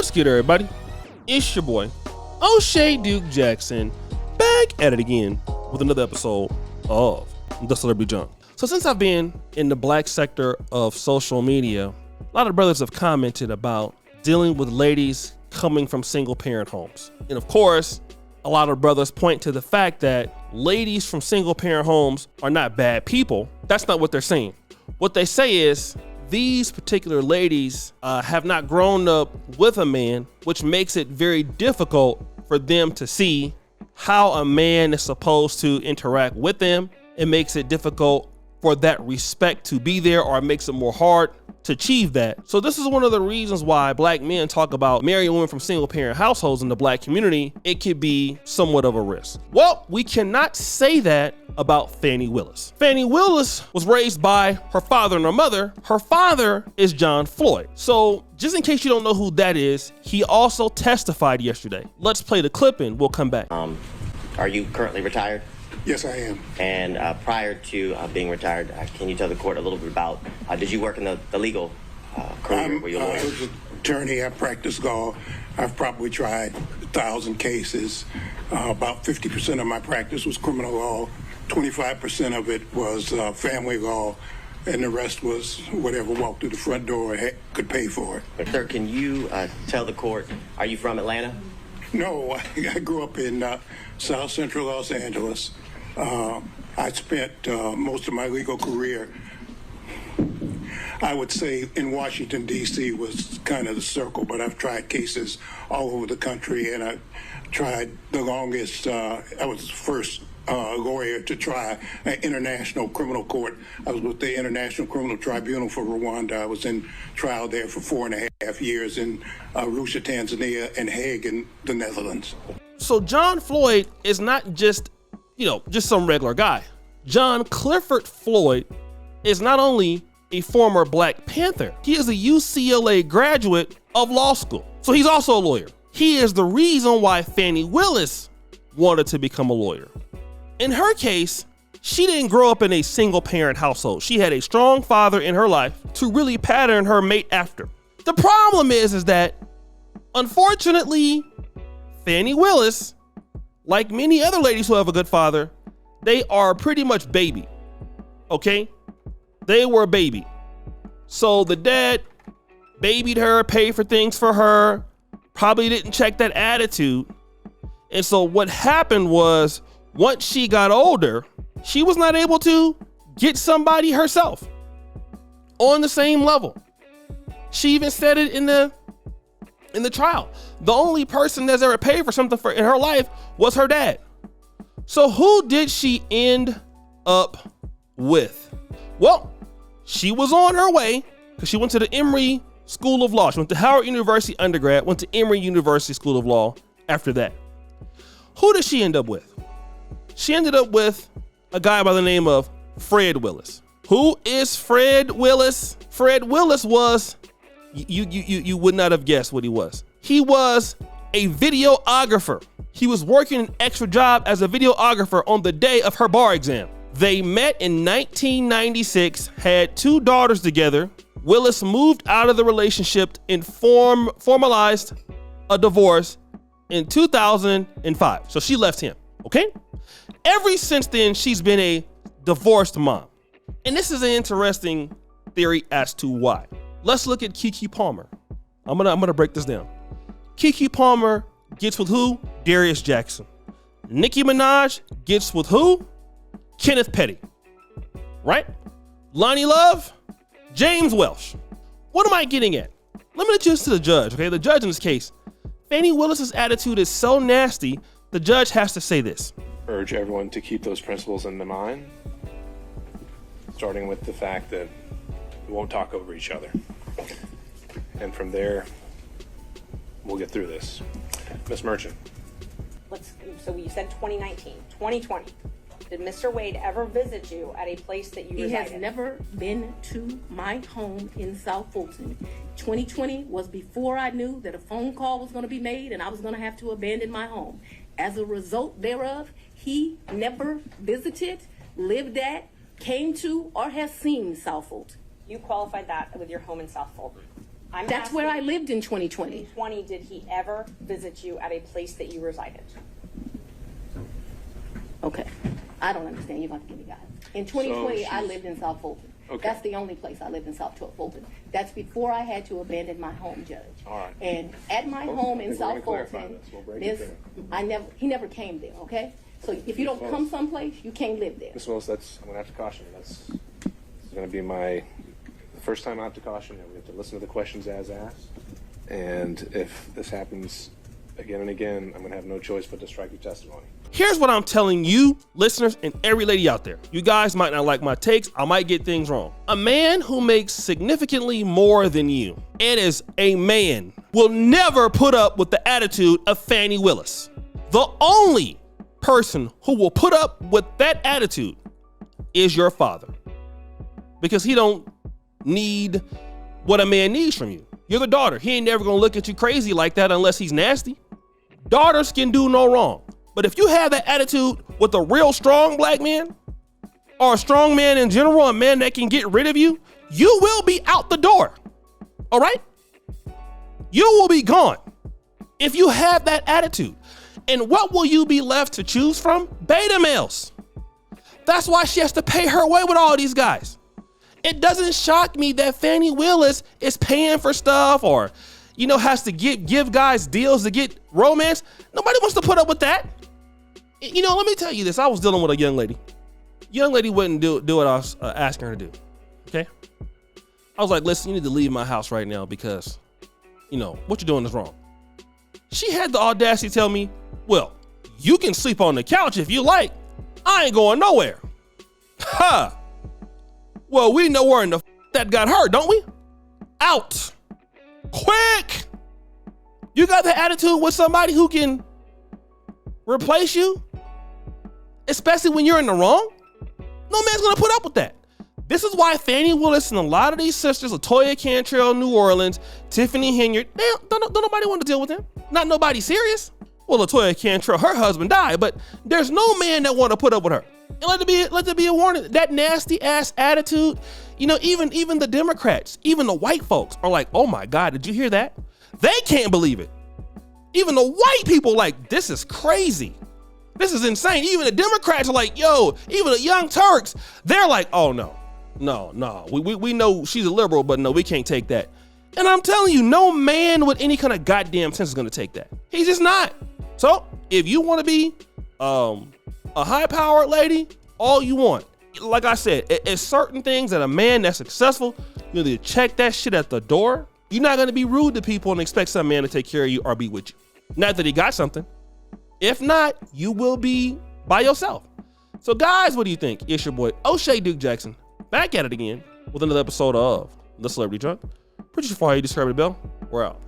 What's good, everybody? It's your boy, O'Shea Duke Jackson, back at it again with another episode of The Celebrity Junk. So since I've been in the black sector of social media, a lot of brothers have commented about dealing with ladies coming from single parent homes. And of course, a lot of brothers point to the fact that ladies from single parent homes are not bad people. That's not what they're saying. What they say is these particular ladies have not grown up with a man, which makes it very difficult for them to see how a man is supposed to interact with them. It makes it difficult for that respect to be there, or it makes it more hard to achieve that. So this is one of the reasons why black men talk about marrying women from single parent households in the black community. It could be somewhat of a risk. Well, we cannot say that about Fani Willis. Fani Willis was raised by her father and her mother. Her father is John Floyd. So just in case you don't know who that is, he also testified yesterday. Let's play the clip and we'll come back. Are you currently retired? Yes, I am. And prior to being retired, can you tell the court a little bit about, did you work in the legal career? Were you a lawyer? I was an attorney. I practiced law. I've probably tried 1,000 cases. About 50% of my practice was criminal law. 25% of it was family law. And the rest was whatever walked through the front door could pay for it. Sir, can you tell the court, are you from Atlanta? No, I grew up in South Central Los Angeles. I spent most of my legal career, I would say, in Washington, D.C. was kind of the circle, but I've tried cases all over the country, and I tried the longest. I was the first lawyer to try an international criminal court. I was with the International Criminal Tribunal for Rwanda. I was in trial there for 4.5 years in Arusha, Tanzania, and Hague in the Netherlands. So John Floyd is not just some regular guy. John Clifford Floyd is not only a former Black Panther, he is a UCLA graduate of law school. So he's also a lawyer. He is the reason why Fani Willis wanted to become a lawyer. In her case, she didn't grow up in a single parent household. She had a strong father in her life to really pattern her mate after. The problem is that, unfortunately, Fani Willis, like many other ladies who have a good father, they are pretty much baby, okay? They were a baby. So the dad babied her, paid for things for her, probably didn't check that attitude. And so what happened was, once she got older, she was not able to get somebody herself on the same level. She even said it in the trial. The only person that's ever paid for something in her life was her dad. So who did she end up with? Well, she was on her way because she went to the Emory School of Law. She went to Howard University undergrad, went to Emory University School of Law after that. Who did she end up with? She ended up with a guy by the name of Fred Willis. Who is Fred Willis? Fred Willis was, you would not have guessed what he was. He was a videographer. He was working an extra job as a videographer on the day of her bar exam. They met in 1996, had 2 daughters together. Willis moved out of the relationship and formalized a divorce in 2005. So she left him, okay? Ever since then, she's been a divorced mom. And this is an interesting theory as to why. Let's look at Keke Palmer. I'm gonna break this down. Keke Palmer gets with who? Darius Jackson. Nicki Minaj gets with who? Kenneth Petty. Right? Lonnie Love? James Welsh. What am I getting at? Let me introduce to the judge, okay? The judge in this case. Fani Willis's attitude is so nasty, the judge has to say this. Urge everyone to keep those principles in mind, starting with the fact that we won't talk over each other. And from there, we'll get through this. Ms. Merchant. So you said 2019, 2020. Did Mr. Wade ever visit you at a place that you resided? He has never been to my home in South Fulton. 2020 was before I knew that a phone call was going to be made and I was going to have to abandon my home. As a result thereof, he never visited, lived at, came to, or has seen South Fulton. You qualified that with your home in South Fulton. That's where I lived in 2020. 2020, did he ever visit you at a place that you resided? Okay. I don't understand. You're going to give me guys. In 2020, I she's- lived in South Fulton. Okay. That's the only place I lived in South Fulton. That's before I had to abandon my home, Judge. All right. And at my Well, home I in think we're gonna South clarify Fulton, this. We'll break it he never came there, okay? So if you don't Miss come Willis. someplace, you can't live there. Ms. Willis, I'm going to have to caution you. This is going to be the first time I have to caution you. We have to listen to the questions as asked. And if this happens again and again, I'm going to have no choice but to strike your testimony. Here's what I'm telling you, listeners, and every lady out there. You guys might not like my takes. I might get things wrong. A man who makes significantly more than you and is a man will never put up with the attitude of Fani Willis. The only person who will put up with that attitude is your father, because he don't need what a man needs from you. You're the daughter. He ain't never gonna look at you crazy like that unless he's nasty. Daughters can do no wrong. But if you have that attitude with a real strong black man, or a strong man in general, a man that can get rid of you, you will be out the door. All right? You will be gone if you have that attitude. And what will you be left to choose from? Beta males. That's why she has to pay her way with all these guys. It doesn't shock me that Fani Willis is paying for stuff or, has to give guys deals to get romance. Nobody wants to put up with that. Let me tell you this. I was dealing with a young lady. Young lady wouldn't do what I was asking her to do. Okay? I was like, listen, you need to leave my house right now because, what you're doing is wrong. She had the audacity to tell me, well, you can sleep on the couch if you like. I ain't going nowhere. Ha! Well, we know where in the that got her, don't we? Out. Quick. You got the attitude with somebody who can replace you, especially when you're in the wrong? No man's gonna put up with that. This is why Fani Willis and a lot of these sisters, Latoya Cantrell, New Orleans, Tiffany Henyard, don't nobody want to deal with them. Not nobody serious. Well, Latoya Cantrell, her husband died, but there's no man that want to put up with her. And let there be a warning. That nasty ass attitude, even the Democrats, even the white folks are like, oh my God, did you hear that? They can't believe it. Even the white people like, this is crazy. This is insane. Even the Democrats are like, yo, even the Young Turks, they're like, oh no. We know she's a liberal, but no, we can't take that. And I'm telling you, no man with any kind of goddamn sense is gonna take that. He's just not. So if you want to be a high-powered lady, all you want. Like I said, it's certain things that a man that's successful, you need to check that shit at the door. You're not gonna be rude to people and expect some man to take care of you or be with you. Not that he got something. If not, you will be by yourself. So guys, what do you think? It's your boy O'Shea Duke Jackson, back at it again with another episode of The Celebrity Drunk. Pretty sure you describe the bell. We're out.